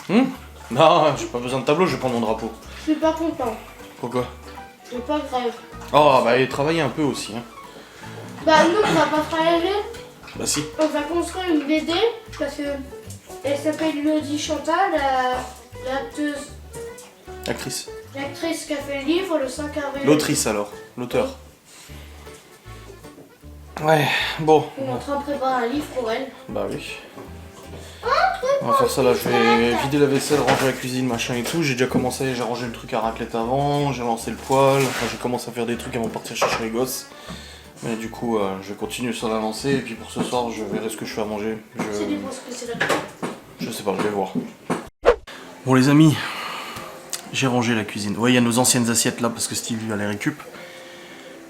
tableaux? Non, j'ai pas besoin de tableau, je vais prendre mon drapeau. Je suis pas content. Pourquoi? J'ai pas grève. Oh, bah, et travailler un peu aussi, hein. Bah, nous, on va pas travailler. Bah, si. On va construire une BD parce que elle s'appelle Elodie Chantal, l'actrice qui a fait le livre le 5 avril. L'autrice alors, l'auteur. Ouais, bon. On est en train de préparer un livre pour elle. Bah oui. On va faire ça là, je vais vider la vaisselle, ranger la cuisine, machin et tout. J'ai déjà commencé, j'ai rangé le truc à raclette avant, j'ai lancé le poêle, enfin j'ai commencé à faire des trucs avant de partir chercher les gosses. Mais du coup, je vais continuer sur la lancée et puis pour ce soir, je verrai ce que je fais à manger. Je sais pas, je vais voir. Bon les amis, j'ai rangé la cuisine. Ouais, il y a nos anciennes assiettes là parce que Steve lui a les récup.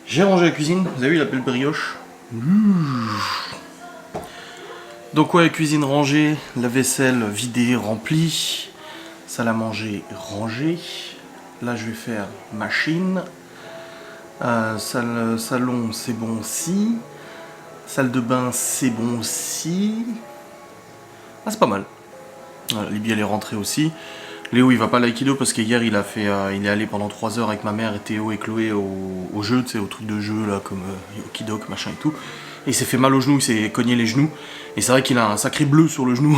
J'ai rangé la cuisine, vous avez vu la belle brioche. Donc ouais, cuisine rangée, la vaisselle vidée, remplie, salle à manger rangée. Là je vais faire machine. Salon c'est bon aussi. Salle de bain c'est bon aussi. Ah c'est pas mal. Voilà, Libye elle est rentrée aussi. Léo il va pas à l'aïkido parce qu'hier il est allé pendant 3 heures avec ma mère et Théo et Chloé au jeu, tu sais, au truc de jeu là comme Okidok machin et tout. Et il s'est fait mal au genou, il s'est cogné les genoux. Et c'est vrai qu'il a un sacré bleu sur le genou.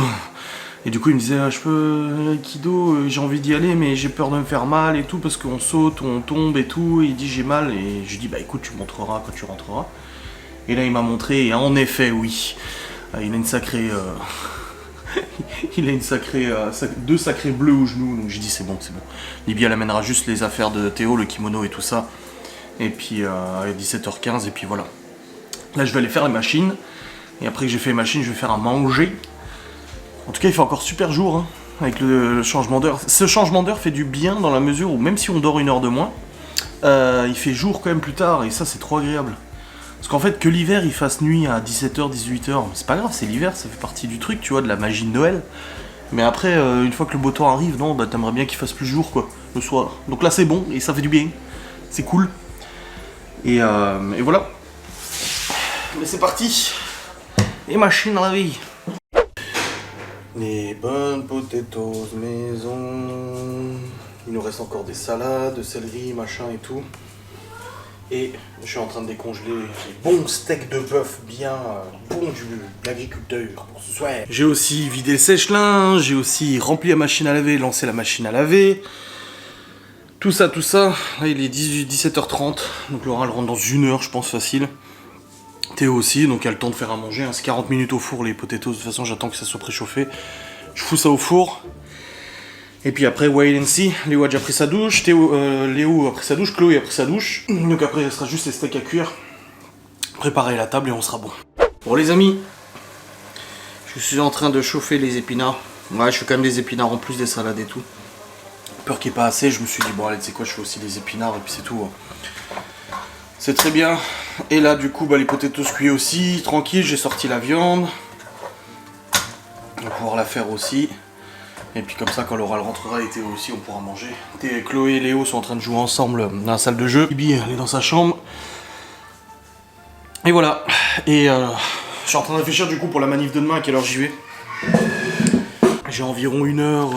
Et du coup il me disait je peux l'aïkido, j'ai envie d'y aller mais j'ai peur de me faire mal et tout parce qu'on saute, on tombe et tout. Et il dit j'ai mal et je lui dis bah écoute tu montreras quand tu rentreras. Et là il m'a montré et en effet oui, il a une sacrée... il a une sacrée, deux sacrés bleus au genou, donc j'ai dit c'est bon, c'est bon. Libye elle amènera juste les affaires de Théo, le kimono et tout ça. Et puis à 17h15 et puis voilà. Là je vais aller faire les machines. Et après que j'ai fait les machines, je vais faire à manger. En tout cas il fait encore super jour hein, avec le changement d'heure. Ce changement d'heure fait du bien dans la mesure où même si on dort 1 heure de moins, il fait jour quand même plus tard et ça c'est trop agréable. Parce qu'en fait que l'hiver il fasse nuit à 17h, 18h, c'est pas grave, c'est l'hiver, ça fait partie du truc, tu vois, de la magie de Noël. Mais après, une fois que le beau temps arrive, non, bah t'aimerais bien qu'il fasse plus jour quoi, le soir. Donc là c'est bon et ça fait du bien, c'est cool. Et voilà. Mais c'est parti. Les machines à la vie. Les bonnes potatoes maison. Il nous reste encore des salades, céleri, machin et tout. Et je suis en train de décongeler les bons steaks de bœuf bien bons de l'agriculteur pour ce soir. J'ai aussi vidé le sèche-linge, j'ai aussi rempli la machine à laver, lancé la machine à laver. Tout ça. Là il est 17h30, donc Laura elle rentre dans 1 heure je pense facile. Théo aussi, donc il a le temps de faire à manger. Hein. C'est 40 minutes au four les potatoes, de toute façon j'attends que ça soit préchauffé. Je fous ça au four. Et puis après, wait and see. Léo a déjà pris sa douche, Léo a pris sa douche, Chloé a pris sa douche. Donc après, il sera juste les steaks à cuire. Préparer la table et on sera bon. Bon les amis, je suis en train de chauffer les épinards. Ouais, je fais quand même des épinards en plus des salades et tout. Peur qu'il n'y ait pas assez, je me suis dit, bon allez, tu sais quoi, je fais aussi des épinards et puis c'est tout. C'est très bien. Et là, du coup, bah, les potatoes cuits aussi. Tranquille, j'ai sorti la viande. On va pouvoir la faire aussi. Et puis comme ça, quand Laura rentrera et Théo aussi, on pourra manger. Chloé et Léo sont en train de jouer ensemble dans la salle de jeu. Bibi, elle est dans sa chambre. Et voilà. Et je suis en train de réfléchir du coup pour la manif de demain, à quelle heure j'y vais. j'ai environ une heure...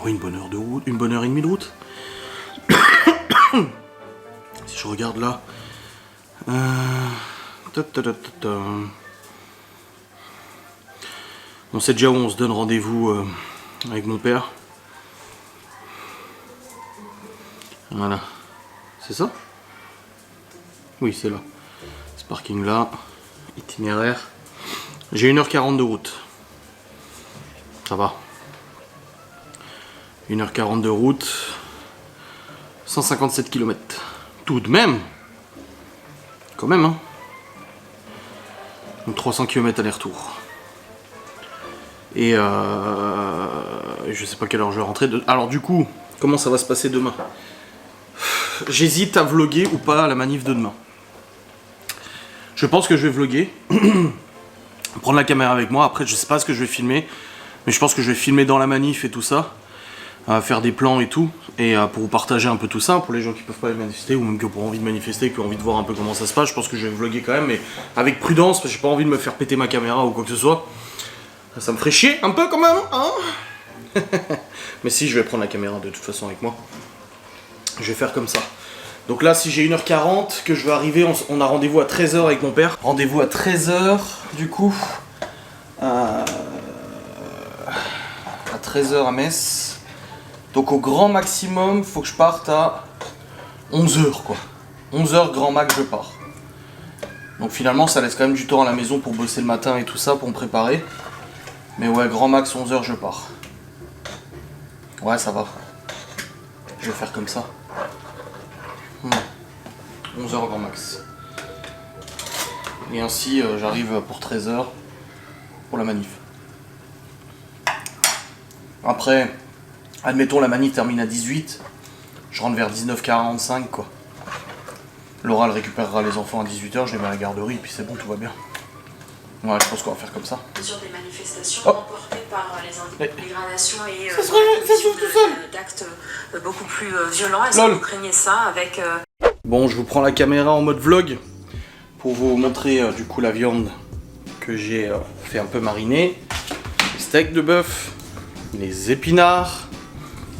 Oui, une bonne heure de route, une bonne heure et demie de route. Si je regarde là... On sait déjà où on se donne rendez-vous avec mon père. Voilà. C'est ça? Oui, c'est là. Ce parking là. Itinéraire. J'ai 1h40 de route. Ça va. 1h40 de route. 157 km. Tout de même. Quand même, hein. Donc 300 km aller-retour. Et je sais pas quelle heure je vais rentrer. Alors du coup, comment ça va se passer demain? J'hésite à vlogger ou pas à la manif de demain. Je pense que je vais vlogger. Prendre la caméra avec moi. Après, je sais pas ce que je vais filmer. Mais je pense que je vais filmer dans la manif et tout ça. Faire des plans et tout. Et pour vous partager un peu tout ça. Pour les gens qui peuvent pas manifester ou même qui ont envie de manifester, qui ont envie de voir un peu comment ça se passe. Je pense que je vais vlogger quand même. Mais avec prudence. Parce que j'ai pas envie de me faire péter ma caméra ou quoi que ce soit. Ça me ferait chier un peu quand même. Hein. Mais si, je vais prendre la caméra de toute façon avec moi. Je vais faire comme ça. Donc là, si j'ai 1h40, que je vais arriver, on a rendez-vous à 13h avec mon père. Rendez-vous à 13h, du coup. À 13h à Metz. Donc au grand maximum, faut que je parte à 11h, quoi. 11h, grand max, je pars. Donc finalement, ça laisse quand même du temps à la maison pour bosser le matin et tout ça, pour me préparer. Mais ouais, grand max, 11h, je pars. Ouais, ça va. Je vais faire comme ça. 11h grand max. Et ainsi j'arrive pour 13h pour la manif. Après, admettons la manif termine à 18, je rentre vers 19h45 quoi. Laura elle récupérera les enfants à 18h, je les mets à la garderie et puis c'est bon, tout va bien. Ouais, je pense qu'on va faire comme ça. Sur des manifestations Oh. emportées par les dégradations et d'actes beaucoup plus violents. Est-ce que vous craignez ça avec... Bon, je vous prends la caméra en mode vlog pour vous montrer du coup la viande que j'ai fait un peu mariner. Les steaks de bœuf, les épinards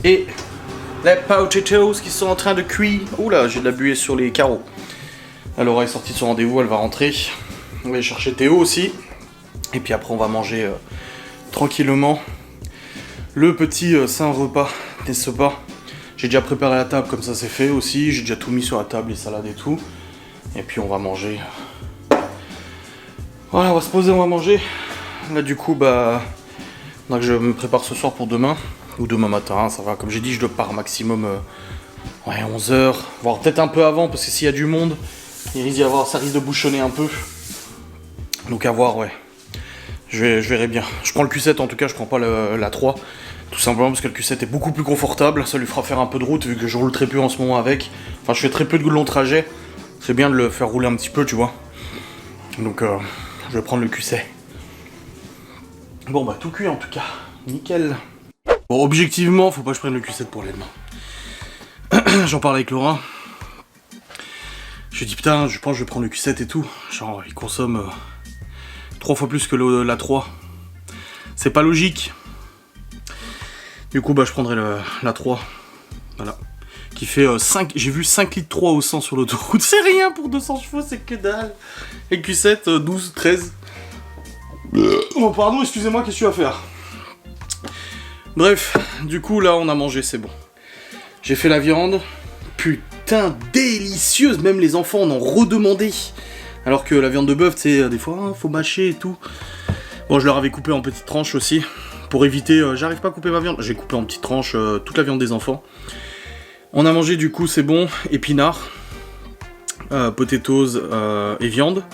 et les potatoes qui sont en train de cuire. Oula, j'ai de la buée sur les carreaux. Alors elle est sortie de son rendez-vous, elle va rentrer. On va aller chercher Théo aussi. Et puis après on va manger tranquillement le petit saint repas des sopas. J'ai déjà préparé la table comme ça c'est fait aussi. J'ai déjà tout mis sur la table, les salades et tout. Et puis on va manger. Voilà, on va se poser, on va manger. Là du coup bah donc je me prépare ce soir pour demain. Ou demain matin, ça va. Comme j'ai dit, je dois pars maximum 11h. Voire peut-être un peu avant parce que s'il y a du monde, il risque d'y avoir, ça risque de bouchonner un peu. Donc à voir, ouais. Je verrai bien. Je prends le Q7 en tout cas, je prends pas la 3. Tout simplement parce que le Q7 est beaucoup plus confortable. Ça lui fera faire un peu de route vu que je roule très peu en ce moment avec. Enfin, je fais très peu de long trajet. C'est bien de le faire rouler un petit peu, tu vois. Donc je vais prendre le Q7. Bon bah tout cuit en tout cas. Nickel. Bon, objectivement, faut pas que je prenne le Q7 pour les demain. J'en parle avec Laura. Je lui dis putain, je pense que je vais prendre le Q7 et tout. Genre, il consomme 3 fois plus que la 3. C'est pas logique. Du coup, bah, je prendrai la 3. Voilà. Qui fait 5. J'ai vu 5 litres 3 au 100 sur l'autoroute. C'est rien pour 200 chevaux, c'est que dalle. Et Q7, 12, 13. Oh, pardon, excusez-moi, qu'est-ce que tu vas faire? Bref, du coup, là, on a mangé, c'est bon. J'ai fait la viande. Putain, délicieuse. Même les enfants en ont redemandé. Alors que la viande de bœuf, tu sais, des fois, faut mâcher et tout. Bon, je leur avais coupé en petites tranches aussi. Pour éviter, j'arrive pas à couper ma viande. J'ai coupé en petites tranches toute la viande des enfants. On a mangé, du coup, c'est bon. Épinards, potatoes et viande.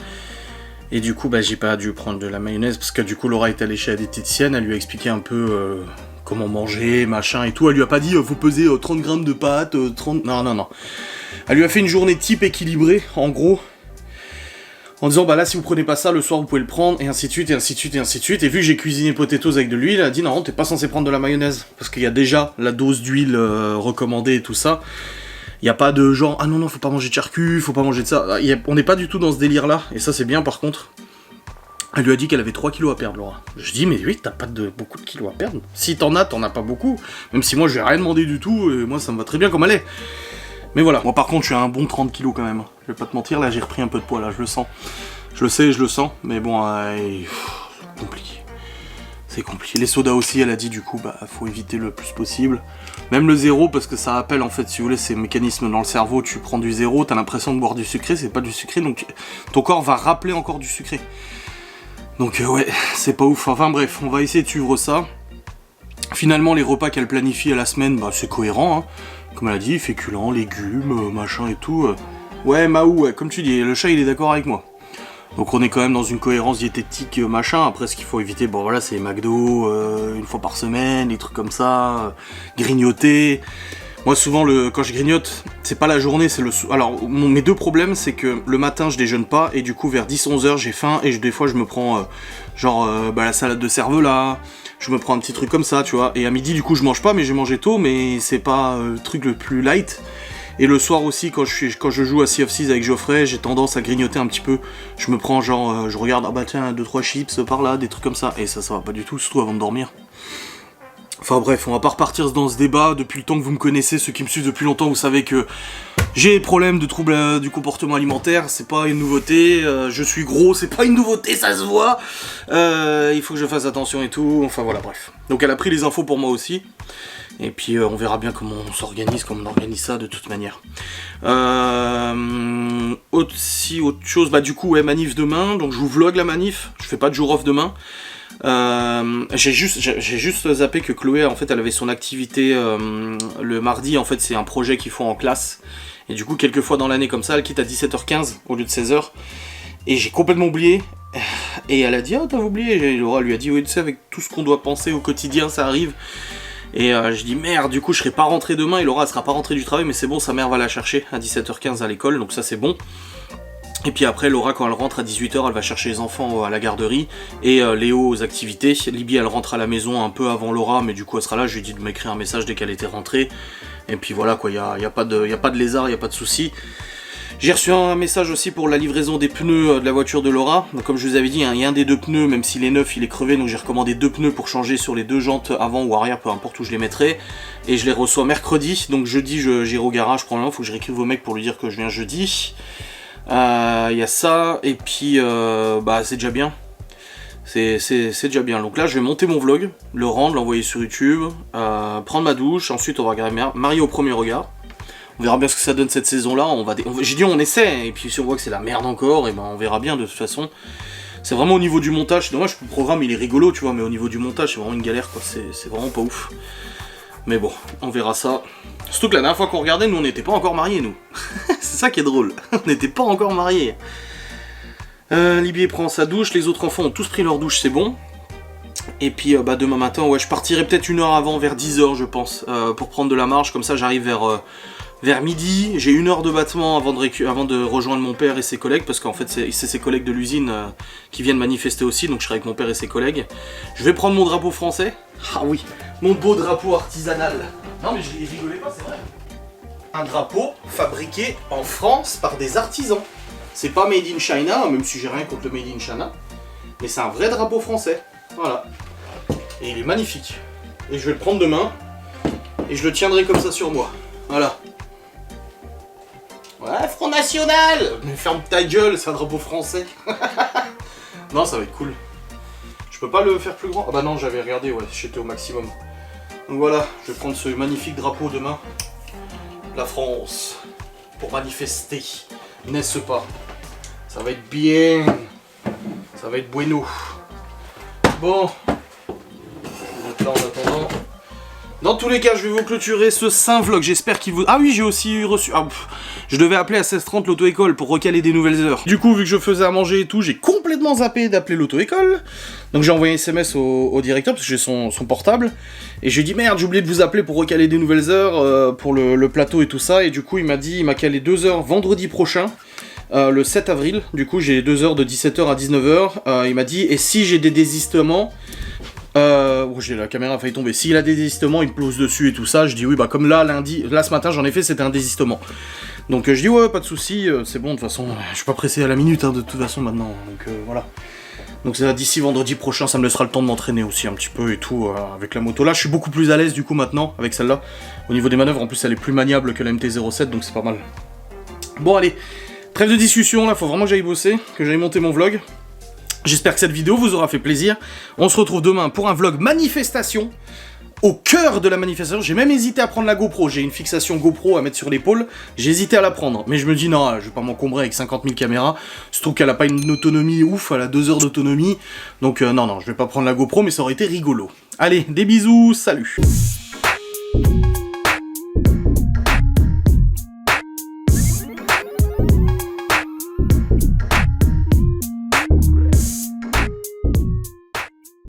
Et du coup, bah, j'ai pas dû prendre de la mayonnaise. Parce que du coup, Laura est allée chez la diététicienne. Elle lui a expliqué un peu comment manger, machin et tout. Elle lui a pas dit, faut peser 30 grammes de pâtes, 30... Non, non, non. Elle lui a fait une journée type équilibrée, en gros. En disant, bah là, si vous prenez pas ça, le soir, vous pouvez le prendre, et ainsi de suite, et ainsi de suite, et ainsi de suite. Et vu que j'ai cuisiné potatoes avec de l'huile, elle a dit, non, t'es pas censé prendre de la mayonnaise. Parce qu'il y a déjà la dose d'huile recommandée et tout ça. Il n'y a pas de genre, ah non, non, faut pas manger de charcu, faut pas manger de ça. On n'est pas du tout dans ce délire-là, et ça, c'est bien, par contre. Elle lui a dit qu'elle avait 3 kilos à perdre, Laura. Je dis, mais oui, t'as pas beaucoup de kilos à perdre. Si t'en as pas beaucoup. Même si moi, je vais rien demander du tout, et moi, ça me va très bien comme elle est. Mais voilà, moi par contre, je suis à un bon 30 kilos quand même. Je vais pas te mentir, là, j'ai repris un peu de poids, là, je le sens. Je le sais, je le sens, mais bon, c'est compliqué. C'est compliqué. Les sodas aussi, elle a dit, du coup, bah, faut éviter le plus possible. Même le zéro, parce que ça appelle, en fait, si vous voulez, ces mécanismes dans le cerveau, tu prends du zéro, t'as l'impression de boire du sucré, c'est pas du sucré, donc ton corps va rappeler encore du sucré. Donc ouais, c'est pas ouf. Enfin bref, on va essayer de suivre ça. Finalement, les repas qu'elle planifie à la semaine, bah c'est cohérent, hein. Comme elle a dit, féculents, légumes, machin et tout. Ouais, Maou, ouais, comme tu dis, le chat il est d'accord avec moi. Donc on est quand même dans une cohérence diététique, machin. Après, ce qu'il faut éviter, bon voilà, c'est McDo, une fois par semaine, des trucs comme ça, grignoter. Moi souvent, quand je grignote, c'est pas la journée, c'est le soir. Alors, mes deux problèmes, c'est que le matin, je déjeune pas, et du coup, vers 10-11 heures, j'ai faim, et des fois, je me prends, la salade de cervelas, je me prends un petit truc comme ça, tu vois. Et à midi, du coup, je mange pas, mais j'ai mangé tôt, mais c'est pas le truc le plus light. Et le soir aussi, quand je joue à Sea of Thieves avec Geoffrey, j'ai tendance à grignoter un petit peu. Je me prends je regarde, ah bah tiens, 2-3 chips par là, des trucs comme ça. Et ça va pas du tout, surtout avant de dormir. Enfin bref, on va pas repartir dans ce débat. Depuis le temps que vous me connaissez, ceux qui me suivent depuis longtemps, vous savez que j'ai des problèmes de troubles du comportement alimentaire, c'est pas une nouveauté. Je suis gros, c'est pas une nouveauté, ça se voit. Il faut que je fasse attention et tout. Enfin voilà, bref. Donc elle a pris les infos pour moi aussi. Et puis on verra bien comment on s'organise, comment on organise ça de toute manière. Aussi autre chose, bah du coup ouais, manif demain, donc je vous vlog la manif, je fais pas de jour off demain. J'ai juste zappé que Chloé, en fait, elle avait son activité le mardi. En fait, c'est un projet qu'ils font en classe. Et du coup, quelques fois dans l'année comme ça, elle quitte à 17h15 au lieu de 16h. Et j'ai complètement oublié. Et elle a dit, ah, t'as oublié. Et Laura lui a dit, oui, tu sais, avec tout ce qu'on doit penser au quotidien, ça arrive. Et je dis, merde, du coup, je serai pas rentré demain. Et Laura, elle sera pas rentrée du travail, mais c'est bon, sa mère va la chercher à 17h15 à l'école. Donc ça, c'est bon. Et puis après, Laura, quand elle rentre à 18h, elle va chercher les enfants à la garderie. Et Léo aux activités. Libye, elle rentre à la maison un peu avant Laura, mais du coup, elle sera là. Je lui ai dit de m'écrire un message dès qu'elle était rentrée. Et puis voilà, quoi, y a pas de lézard, y a pas de souci. J'ai reçu un message aussi pour la livraison des pneus de la voiture de Laura. Donc, comme je vous avais dit, il y a un des deux pneus, même s'il est neuf, il est crevé. Donc j'ai recommandé 2 pneus pour changer sur les 2 jantes avant ou arrière, peu importe où je les mettrai. Et je les reçois mercredi. Donc jeudi, j'irai au garage. Probablement, il faut que je réécrive au mec pour lui dire que je viens jeudi. Il y a ça, et puis bah c'est déjà bien. C'est déjà bien. Donc là je vais monter mon vlog, le rendre, l'envoyer sur YouTube, prendre ma douche, ensuite on va regarder Marié au premier regard. On verra bien ce que ça donne cette saison là. J'ai dit on essaie, et puis si on voit que c'est la merde encore, et ben on verra bien de toute façon. C'est vraiment au niveau du montage, c'est dommage, le programme il est rigolo tu vois, mais au niveau du montage c'est vraiment une galère quoi, c'est vraiment pas ouf. Mais bon, on verra ça. Surtout que la dernière fois qu'on regardait, nous on n'était pas encore mariés, nous. C'est ça qui est drôle, on n'était pas encore mariés. Libye prend sa douche, les autres enfants ont tous pris leur douche, c'est bon. Et puis bah, demain matin, ouais, je partirai peut-être 1 heure avant, vers 10h je pense, pour prendre de la marche, comme ça j'arrive vers midi. J'ai 1 heure de battement avant de rejoindre mon père et ses collègues, parce qu'en fait c'est ses collègues de l'usine qui viennent manifester aussi, donc je serai avec mon père et ses collègues. Je vais prendre mon drapeau français. Ah oui, mon beau drapeau artisanal. Non mais je rigolais pas, c'est vrai. Un drapeau fabriqué en France par des artisans. C'est pas made in China, même si j'ai rien contre le made in China. Mais c'est un vrai drapeau français. Voilà. Et il est magnifique. Et je vais le prendre demain. Et je le tiendrai comme ça sur moi. Voilà. Ouais, Front National. Mais ferme ta gueule, c'est un drapeau français. Non, ça va être cool. Je peux pas le faire plus grand. Ah bah non, j'avais regardé, ouais, j'étais au maximum. Donc voilà, je vais prendre ce magnifique drapeau demain. La France. Pour manifester. N'est-ce pas? Ça va être bien. Ça va être bueno. Bon. Je vais mettre là en attendant. Dans tous les cas, je vais vous clôturer ce saint vlog. J'espère qu'il vous... Ah oui, j'ai aussi reçu... je devais appeler à 16h30 l'auto-école pour recaler des nouvelles heures. Du coup, vu que je faisais à manger et tout, j'ai complètement zappé d'appeler l'auto-école. Donc j'ai envoyé un SMS au directeur, parce que j'ai son portable. Et j'ai dit, merde, j'ai oublié de vous appeler pour recaler des nouvelles heures, pour le plateau et tout ça. Et du coup, il m'a calé 2 heures vendredi prochain. Le 7 avril. Du coup, j'ai 2 heures de 17h à 19h. Il m'a dit, et si j'ai des désistements... j'ai la caméra a failli tomber. S'il a des désistements, il me pose dessus et tout ça. Je dis oui, bah comme là, ce matin, j'en ai fait, c'était un désistement. Donc je dis ouais, pas de soucis, c'est bon, de toute façon, je suis pas pressé à la minute, hein, de toute façon, maintenant. Donc voilà. Donc d'ici vendredi prochain, ça me laissera le temps de m'entraîner aussi un petit peu et tout avec la moto. Là, je suis beaucoup plus à l'aise du coup maintenant avec celle-là. Au niveau des manœuvres, en plus, elle est plus maniable que la MT-07, donc c'est pas mal. Bon, allez, trêve de discussion, là, faut vraiment que j'aille bosser, que j'aille monter mon vlog. J'espère que cette vidéo vous aura fait plaisir. On se retrouve demain pour un vlog manifestation. Au cœur de la manifestation, j'ai même hésité à prendre la GoPro. J'ai une fixation GoPro à mettre sur l'épaule. J'ai hésité à la prendre. Mais je me dis, non, je vais pas m'encombrer avec 50 000 caméras. Je trouve qu'elle a pas une autonomie ouf, elle a 2 heures d'autonomie. Donc non, je vais pas prendre la GoPro, mais ça aurait été rigolo. Allez, des bisous, salut!